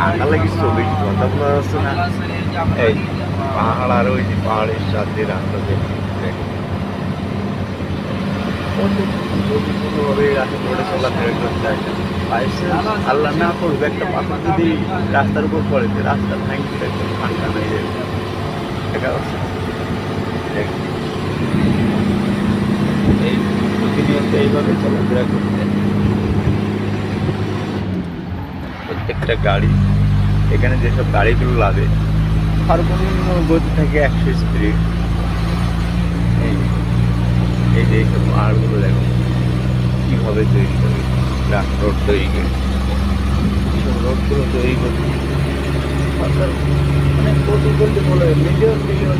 ঠান্ডা লাগিস তো বেশি কথা বলা যাচ্ছে না। এই পাহাড় আর ওই যে পাহাড়ের সাথে রাস্তা পরিপূর্ণভাবে রাস্তা রোডে চলাফেরা করতে আসে। আল্লাহ না করবে একটা পাথর যদি রাস্তার উপর পড়ে রাস্তা ভাঙতে একদম ঠান্ডা হয়ে যাবে। দেখা যাচ্ছে এই প্রতিনিয়ত এইভাবে চলাফেরা করতে প্রত্যেকটা গাড়ি এখানে যেসব গাড়িগুলো লাগে সর্বনিম্ন গতি থাকে 100 স্পিড। এই যে এইসব পাহাড়গুলো দেখো কীভাবে তৈরি করে রোড তৈরি করে এইসব রোডগুলো তৈরি করতে সরকার মানে কোটি বলতে বলে মিলিয়ন মিলিয়ন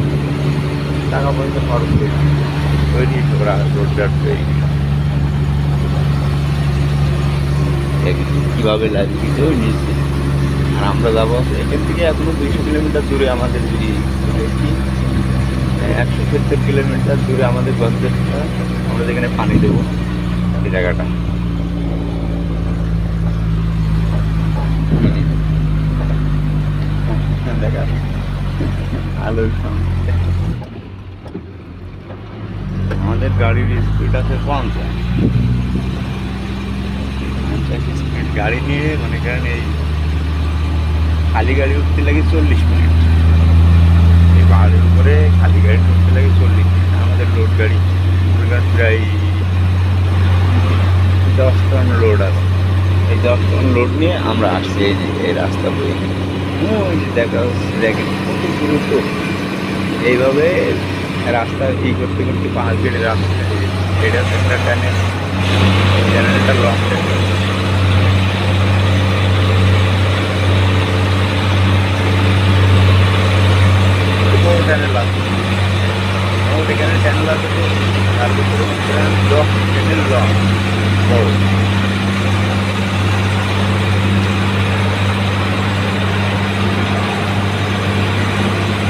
টাকা পয়সা খরচ করে তৈরি রোডঘাট তৈরি কীভাবে লাগিয়েছে নিয়েছে। আর আমরা যাবো এখান থেকে এখনো 200 কিলোমিটার দূরে আমাদের ব্রিজ 170 কিলোমিটার দূরে আমাদের গন্তব্য। আমরা যেখানে পানি দেবো এই জায়গাটা দেখা আলোর সামনে আমাদের গাড়ির স্পিড আছে 50 স্পিড গাড়ি নিয়ে মনে করেন এই খালি গাড়ি উঠতে লাগে 40 মিনিট। এই পাহাড়ের উপরে খালি গাড়ি উঠতে লাগে 40 মিনিট। আমাদের লোড গাড়ি প্রায় 10 টন লোড আছে। এই 10 টন লোড নিয়ে আমরা আসছি এই যে এই রাস্তা বয়ে। ওই যে দেখা দেখেন কত দ্রুত এইভাবে রাস্তা করতে করতে পাহাড় কেটে রাস্তা এটা একটা টানের একটা লং ট্রেন। চ্যানেল আছে এখানে চ্যানেল আছে তো তার ভিতরে 10 চ্যানেল লং বড়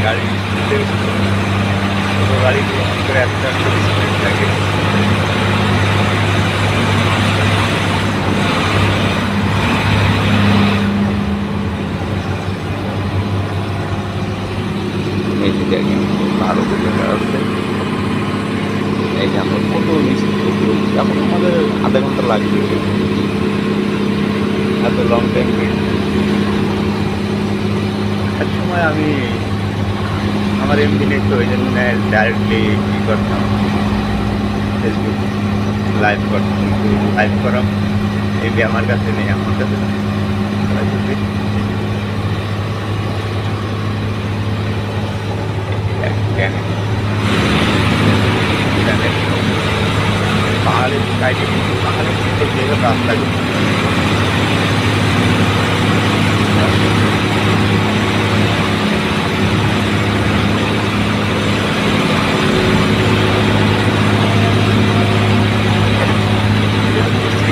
গাড়ি ছোটো গাড়িগুলো করে একটা স্পিড থাকে। এই যে দেখেন আরো দেখা আছে এই যে আমরা কত মিষ্টি এখন আমাদের আধা ঘন্টা লাগবে এত লং টাইম। এক সময় আমি আমার এমনি নেট তো ওই জন্য ডাইরেক্টলি কী করতাম ফেসবুক লাইভ করতাম। লাইভ করা এমনি আমার কাছে নেই, আমার কাছে পাহাড়ের সাইডে পাহাড়ের দিকে যেসব রাস্তাগুলো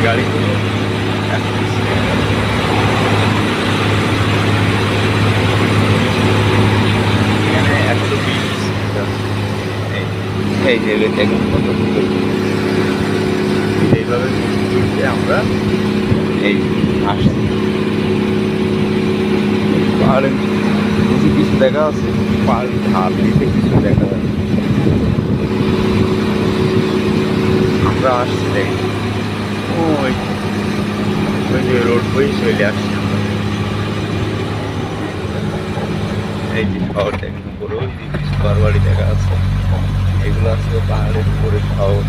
গাড়িগুলো এখানে 120 এই যে দেখুন কত এইভাবে ঘুরতে আমরা এই আসছি। পাহাড়ের কিছু কিছু দেখা আছে, পাহাড়ের ধার দিতে কিছু দেখা যাচ্ছে। আমরা আসছি দেখি ওই যে রোড বই চলে আসছি আমরা। এই যে শহর দেখুন উপরে ওই যে ঘর বাড়ি দেখা আছে, এগুলো আছে পাহাড়ের উপরে শহর।